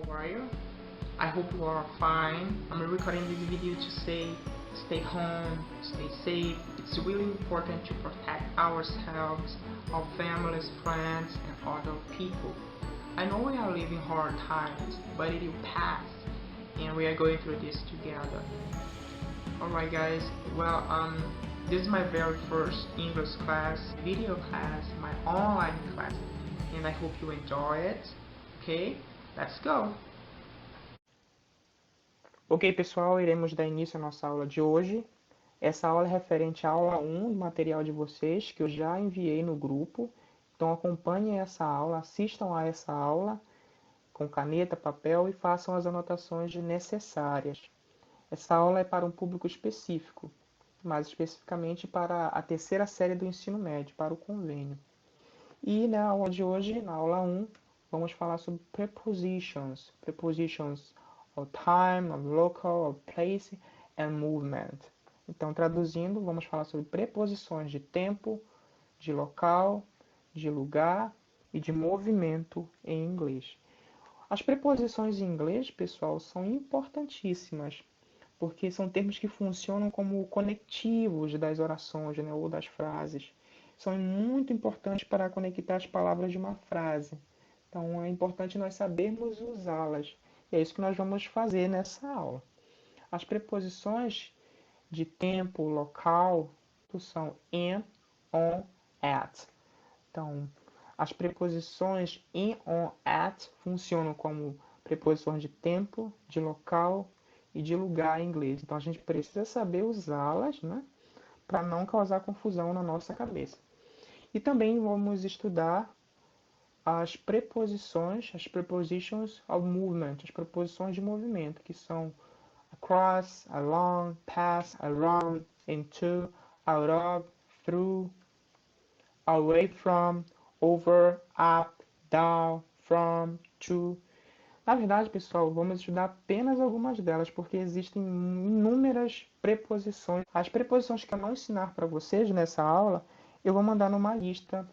how are you? I hope you are fine. I'm recording this video to say stay home, stay safe. It's really important to protect ourselves, our families, friends, and other people. I know we are living hard times, but it will pass, and we are going through this together. Alright guys, well, this is my very first English class, video class, my online class, and I hope you enjoy it. Okay, let's go! Ok pessoal, iremos dar início à nossa aula de hoje. Essa aula é referente à aula 1 do material de vocês, que eu já enviei no grupo. Então acompanhem essa aula, assistam a essa aula com caneta, papel e façam as anotações necessárias. Essa aula é para um público específico, mais especificamente para a terceira série do ensino médio, para o convênio. E na aula de hoje, na aula 1, vamos falar sobre prepositions. Prepositions of time, of local, of place and movement. Então, traduzindo, vamos falar sobre preposições de tempo, de local, de lugar e de movimento em inglês. As preposições em inglês, pessoal, são importantíssimas, porque são termos que funcionam como conectivos das orações, né, ou das frases. São muito importantes para conectar as palavras de uma frase. Então, é importante nós sabermos usá-las. E é isso que nós vamos fazer nessa aula. As preposições de tempo, local, são in, on, at. Então, as preposições in, on, at funcionam como preposições de tempo, de local e de lugar em inglês. Então, a gente precisa saber usá-las, né, para não causar confusão na nossa cabeça. E também vamos estudar as preposições, as prepositions of movement, as preposições de movimento, que são across, along, past, around, into, out of, through, away from, over, up, down, from, to. Na verdade, pessoal, vamos estudar apenas algumas delas, porque existem inúmeras preposições. As preposições que eu não ensinar para vocês nessa aula, eu vou mandar numa lista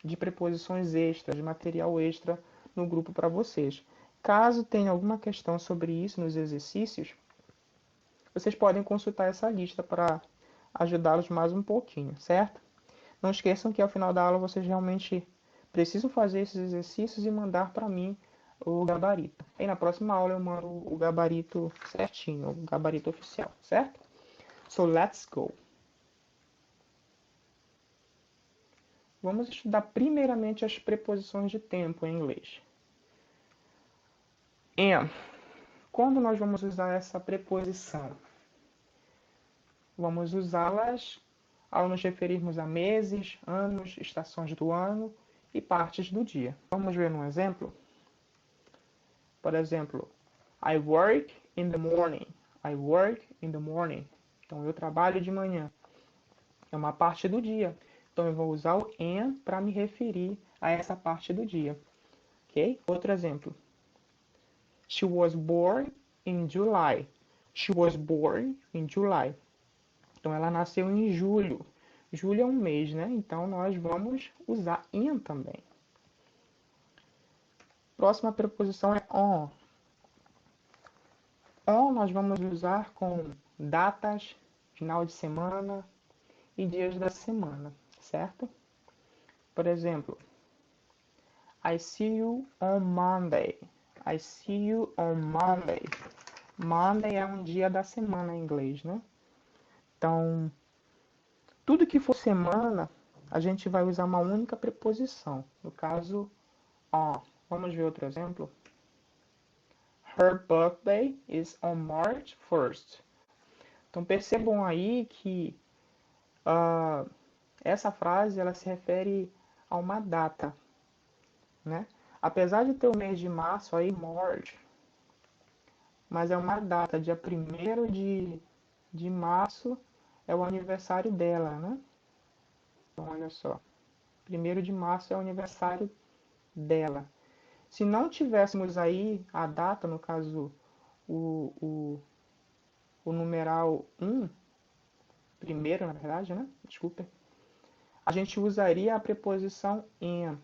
de preposições extras, de material extra no grupo para vocês. Caso tenha alguma questão sobre isso nos exercícios, vocês podem consultar essa lista para ajudá-los mais um pouquinho, certo? Não esqueçam que ao final da aula vocês realmente precisam fazer esses exercícios e mandar para mim o gabarito. E na próxima aula eu mando o gabarito certinho, o gabarito oficial, certo? So let's go! Vamos estudar primeiramente as preposições de tempo em inglês. And. Quando nós vamos usar essa preposição? Vamos usá-las ao nos referirmos a meses, anos, estações do ano e partes do dia. Vamos ver um exemplo? Por exemplo, I work in the morning. I work in the morning. Então, eu trabalho de manhã. É uma parte do dia. Então, eu vou usar o am para me referir a essa parte do dia. Ok? Outro exemplo. She was born in July. She was born in July. Então, ela nasceu em julho. Julho é um mês, né? Então, nós vamos usar in também. Próxima preposição é on. On nós vamos usar com datas, final de semana e dias da semana, certo? Por exemplo, I see you on Monday. I see you on Monday. Monday é um dia da semana em inglês, né? Então, tudo que for semana, a gente vai usar uma única preposição. No caso, on. Vamos ver outro exemplo? Her birthday is on March 1st. Então, percebam aí que essa frase ela se refere a uma data, né? Apesar de ter o mês de março aí, March, mas é uma data, dia 1º de março é o aniversário dela, né? Então, olha só, 1º de março é o aniversário dela. Se não tivéssemos aí a data, no caso o numeral 1, primeiro na verdade, né? Desculpa. A gente usaria a preposição in.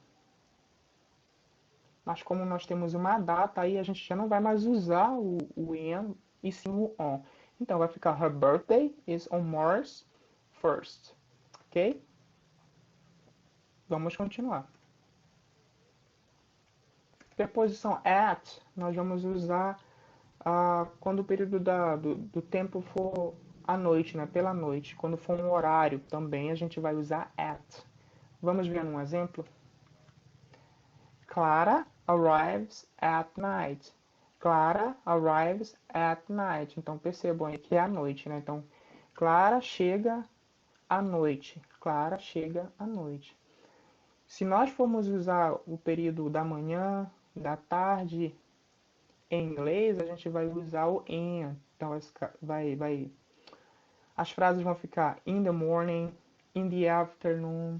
mas como nós temos uma data, aí a gente já não vai mais usar o am e sim o on. Então vai ficar her birthday is on March 1st, ok? Vamos continuar. Preposição at, nós vamos usar quando o período do tempo for à noite, né? Pela noite. Quando for um horário também a gente vai usar at. Vamos ver um exemplo? Clara arrives at night. Clara arrives at night. Então percebam aí que é à noite, né? Então, Clara chega à noite. Clara chega à noite. Se nós formos usar o período da manhã, da tarde, em inglês, a gente vai usar o am. Então, as frases vão ficar in the morning, in the afternoon,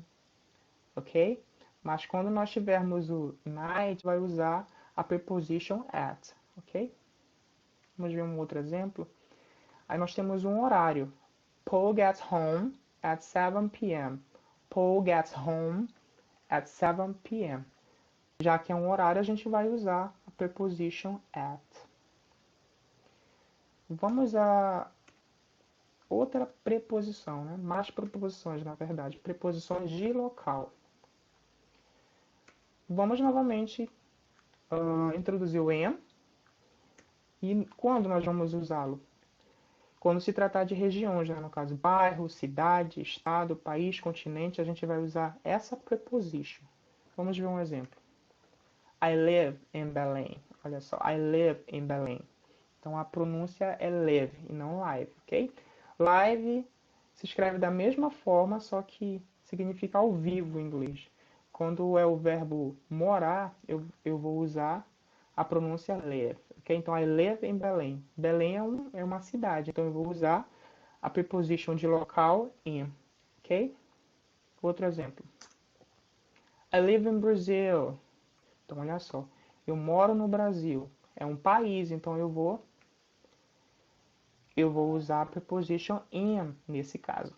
ok? Mas quando nós tivermos o night, vai usar a preposition at, ok? Vamos ver um outro exemplo. Aí nós temos um horário. Paul gets home at 7 p.m. Paul gets home at 7 p.m. Já que é um horário, a gente vai usar a preposition at. Vamos a outra preposição, né? Mais preposições, na verdade. Preposições de local. Vamos novamente introduzir o am. E quando nós vamos usá-lo? Quando se tratar de regiões, né? No caso, bairro, cidade, estado, país, continente, a gente vai usar essa preposition. Vamos ver um exemplo. I live in Belém. Olha só, I live in Belém. Então a pronúncia é live e não live, ok? Live se escreve da mesma forma, só que significa ao vivo em inglês. Quando é o verbo morar, eu vou usar a pronúncia live, ok? Então I live in Belém. Belém é uma cidade, então eu vou usar a preposition de local in, ok? Outro exemplo. I live in Brazil. Então, olha só, eu moro no Brasil. É um país, então eu vou usar a preposition in nesse caso.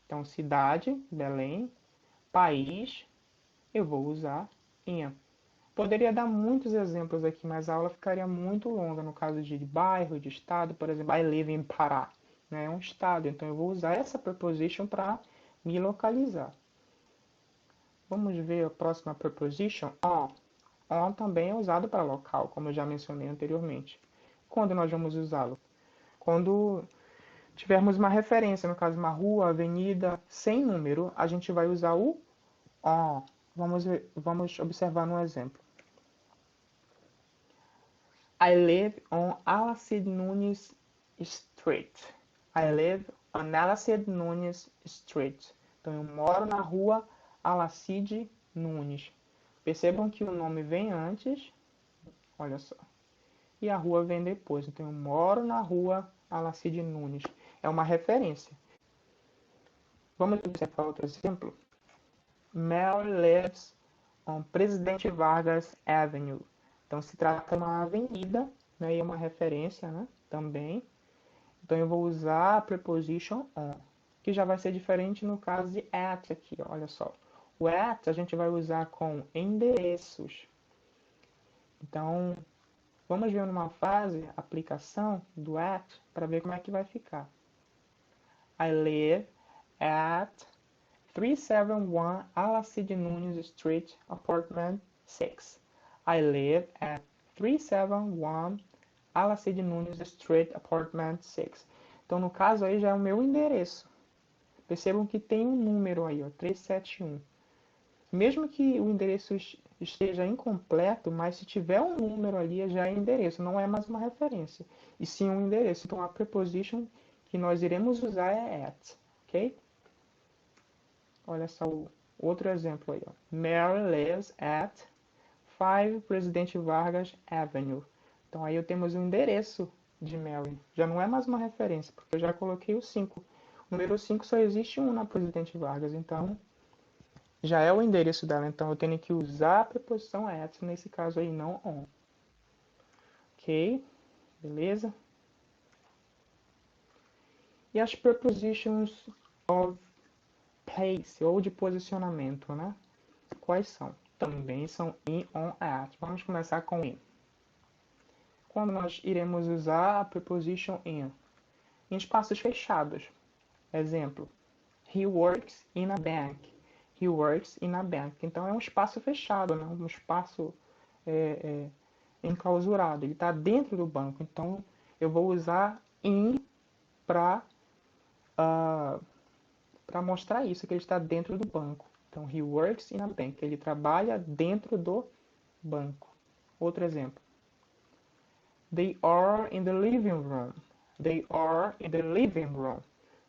Então, cidade, Belém, país, eu vou usar in. Poderia dar muitos exemplos aqui, mas a aula ficaria muito longa no caso de bairro, de estado, por exemplo, I live in Pará, né? É um estado, então eu vou usar essa preposition para me localizar. Vamos ver a próxima preposition, on. On também é usado para local, como eu já mencionei anteriormente. Quando nós vamos usá-lo? Quando tivermos uma referência, no caso uma rua, avenida, sem número, a gente vai usar o on. Vamos observar um exemplo. I live on Alacide Nunes Street. I live on Alacide Nunes Street. Então eu moro na rua Alacide Nunes. Percebam que o nome vem antes, olha só, e a rua vem depois. Então eu moro na rua Alacide Nunes. É uma referência. Vamos observar outro exemplo? Mary lives on Presidente Vargas Avenue. Então se trata de uma avenida, né, e é uma referência, né, também. Então eu vou usar a preposition on, que já vai ser diferente no caso de at aqui, olha só. O at a gente vai usar com endereços. Então, vamos ver numa fase, aplicação do at, para ver como é que vai ficar. I live at 371 Alacide Nunes Street, apartment 6. I live at 371 Alacide Nunes Street, apartment 6. Então, no caso aí já é o meu endereço. Percebam que tem um número aí, ó, 371. Mesmo que o endereço esteja incompleto, mas se tiver um número ali, já é endereço, não é mais uma referência, e sim um endereço. Então a preposition que nós iremos usar é at, ok? Olha só o outro exemplo aí, ó. Mary lives at 5 Presidente Vargas Avenue. Então aí temos o endereço de Mary. Já não é mais uma referência, porque eu já coloquei o 5. O número 5 só existe um na Presidente Vargas, então já é o endereço dela, então eu tenho que usar a preposição at, nesse caso aí, não on. Ok? Beleza? E as prepositions of place, ou de posicionamento, né? Quais são? também são in, on, at. Vamos começar com in. Quando nós iremos usar a preposition in? Em espaços fechados. Exemplo, he works in a bank. He works in a bank. Então é um espaço fechado, né? Um espaço enclausurado. Ele está dentro do banco. Então eu vou usar in para mostrar isso, que ele está dentro do banco. Então, he works in a bank. Ele trabalha dentro do banco. Outro exemplo. They are in the living room. They are in the living room.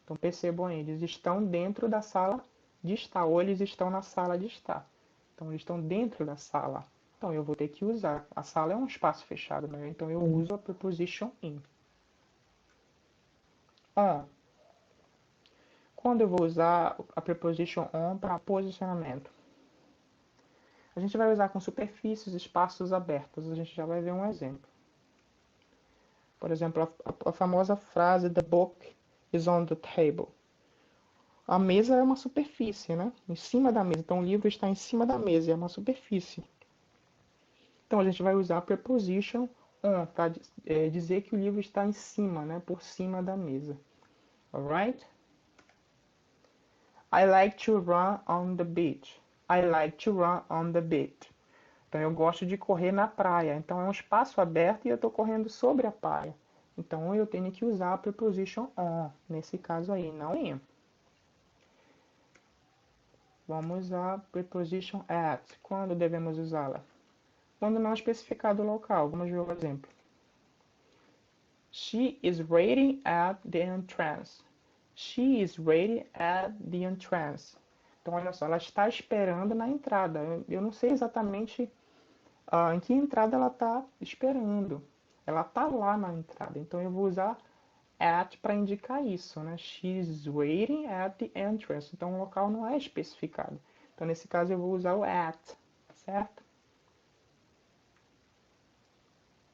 Então, percebam aí, eles estão dentro da sala de estar, ou eles estão na sala de estar. Então, eles estão dentro da sala. Então, eu vou ter que usar. A sala é um espaço fechado, né? Então, eu uso a preposition in. On. Quando eu vou usar a preposition on para posicionamento? A gente vai usar com superfícies, espaços abertos. A gente já vai ver um exemplo. Por exemplo, a famosa frase "The book is on the table". A mesa é uma superfície, né? Em cima da mesa. Então, o livro está em cima da mesa, é uma superfície. Então, a gente vai usar a preposition on para dizer que o livro está em cima, né? Por cima da mesa. Alright? I like to run on the beach. I like to run on the beach. Então eu gosto de correr na praia. Então é um espaço aberto e eu estou correndo sobre a praia. Então eu tenho que usar a preposition on, nesse caso aí, não in. Vamos usar a preposition at. Quando devemos usá-la? Quando não especificado o local. Vamos ver o exemplo. She is waiting at the entrance. She is waiting at the entrance. Então olha só, ela está esperando na entrada. Eu não sei exatamente em que entrada ela está esperando. Ela está lá na entrada. Então eu vou usar at para indicar isso, né? She's waiting at the entrance. Então o local não é especificado. Então nesse caso eu vou usar o at, certo?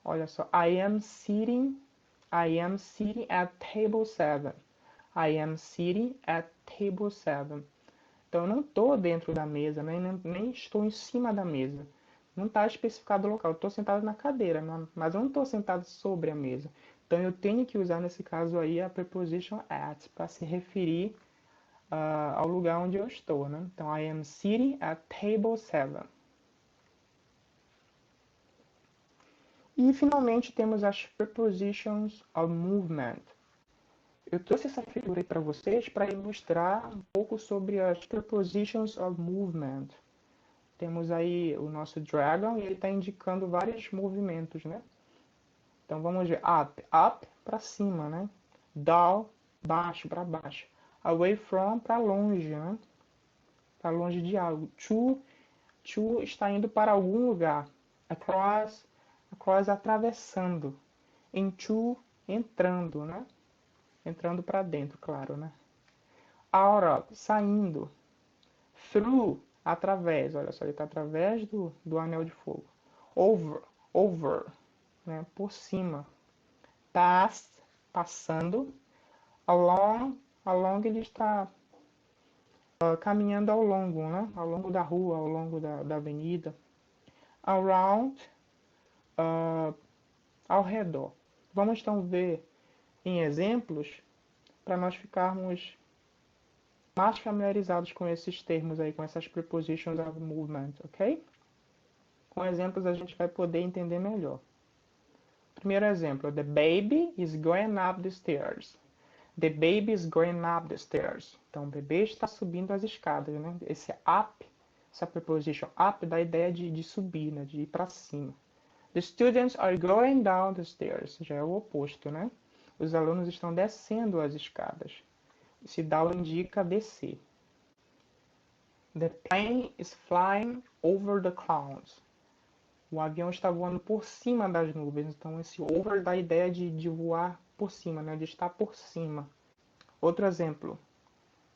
Olha só, I am sitting at table 7. I am sitting at table 7. Então eu não estou dentro da mesa, né? Nem estou em cima da mesa. Não está especificado o local. Eu estou sentado na cadeira, mas eu não estou sentado sobre a mesa. Então eu tenho que usar nesse caso aí a preposition at para se referir ao lugar onde eu estou, né? Então I am sitting at table 7. E finalmente temos as prepositions of movement. Eu trouxe essa figura aí para vocês para ilustrar um pouco sobre as prepositions of movement. Temos aí o nosso dragon e ele está indicando vários movimentos, né? Então vamos ver up, up para cima, né? Down, baixo para baixo. Away from para longe, né? Para longe de algo. To está indo para algum lugar. Across, across atravessando. Into, entrando, né? Entrando para dentro, claro, né? Out of, saindo. Through, através. Olha só, ele está através do anel de fogo. Over, né? Por cima. Past, passando. Along ele está caminhando ao longo, né? Ao longo da rua, ao longo da avenida. Around, ao redor. Vamos então ver em exemplos para nós ficarmos mais familiarizados com esses termos aí, com essas prepositions of movement, ok? Com exemplos a gente vai poder entender melhor. Primeiro exemplo, the baby is going up the stairs. The baby is going up the stairs. Então, o bebê está subindo as escadas, né? Esse up, essa preposition up dá a ideia de subir, né? De ir para cima. The students are going down the stairs. Já é o oposto, né? Os alunos estão descendo as escadas. Esse down indica descer. The plane is flying over the clouds. O avião está voando por cima das nuvens. Então, esse over dá a ideia de voar por cima, né? De estar por cima. Outro exemplo.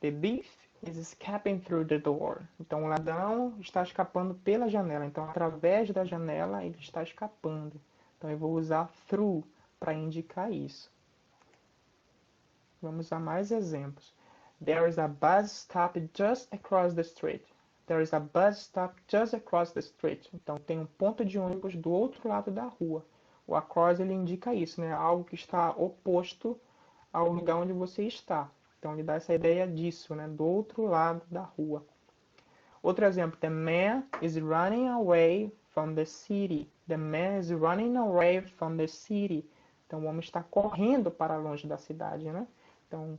The thief is escaping through the door. Então, o ladrão está escapando pela janela. Então, através da janela, ele está escapando. Então, eu vou usar through para indicar isso. Vamos a mais exemplos. There is a bus stop just across the street. There is a bus stop just across the street. Então, tem um ponto de ônibus do outro lado da rua. O across ele indica isso, né? Algo que está oposto ao lugar onde você está. Então, ele dá essa ideia disso, né? Do outro lado da rua. Outro exemplo, the man is running away from the city. The man is running away from the city. Então, o homem está correndo para longe da cidade, né? Então,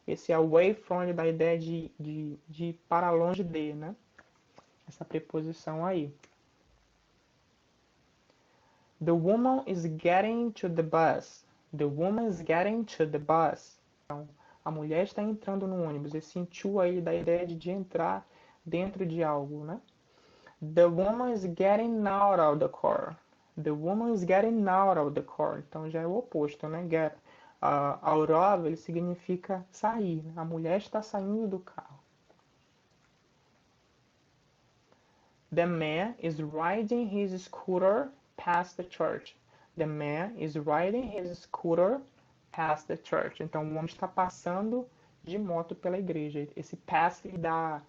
esse away from ele dá a ideia de para longe de, né? Essa preposição aí. The woman is getting to the bus. The woman is getting to the bus. Então, a mulher está entrando no ônibus. Esse to aí dá a ideia de entrar dentro de algo, né? The woman is getting out of the car. The woman is getting out of the car. Então já é o oposto, né? Get. Out of ele significa sair. Né? A mulher está saindo do carro. The man is riding his scooter past the church. The man is riding his scooter past the church. Então o homem está passando de moto pela igreja. Esse pass dá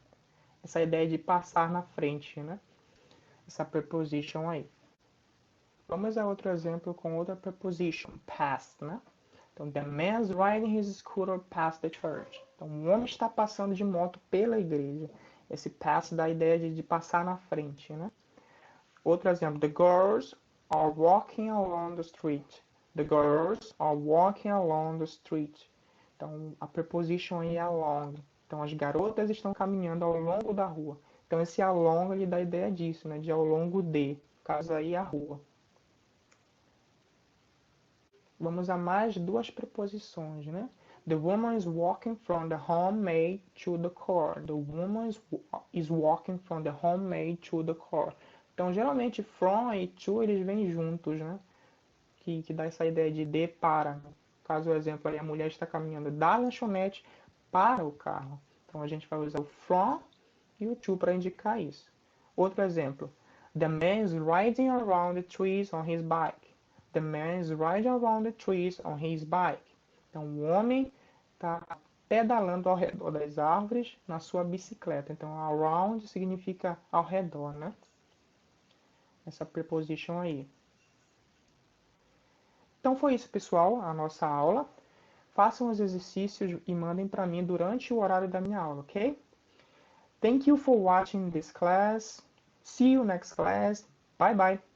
essa ideia de passar na frente, né? Essa preposition aí. Vamos a outro exemplo com outra preposition, past, né? Então, the man is riding his scooter past the church. Então, o homem está passando de moto pela igreja. Esse past dá a ideia de passar na frente, né? Outro exemplo, the girls are walking along the street. The girls are walking along the street. Então, a preposition aí é along. Então, as garotas estão caminhando ao longo da rua. Então, esse along ele dá a ideia disso, né? De ao longo de. No caso aí, a rua. Vamos a mais duas preposições, né? The woman is walking from the homemade to the car. The woman is walking from the homemade to the car. Então, geralmente, from e to, eles vêm juntos, né? Que dá essa ideia de para. Caso o exemplo aí, a mulher está caminhando da lanchonete para o carro. Então, a gente vai usar o from e o to para indicar isso. Outro exemplo. The man is riding around the trees on his bike. The man is riding around the trees on his bike. Então, o homem está pedalando ao redor das árvores na sua bicicleta. Então, around significa ao redor, né? Essa preposition aí. Então, foi isso, pessoal, a nossa aula. Façam os exercícios e mandem para mim durante o horário da minha aula, ok? Thank you for watching this class. See you next class. Bye bye.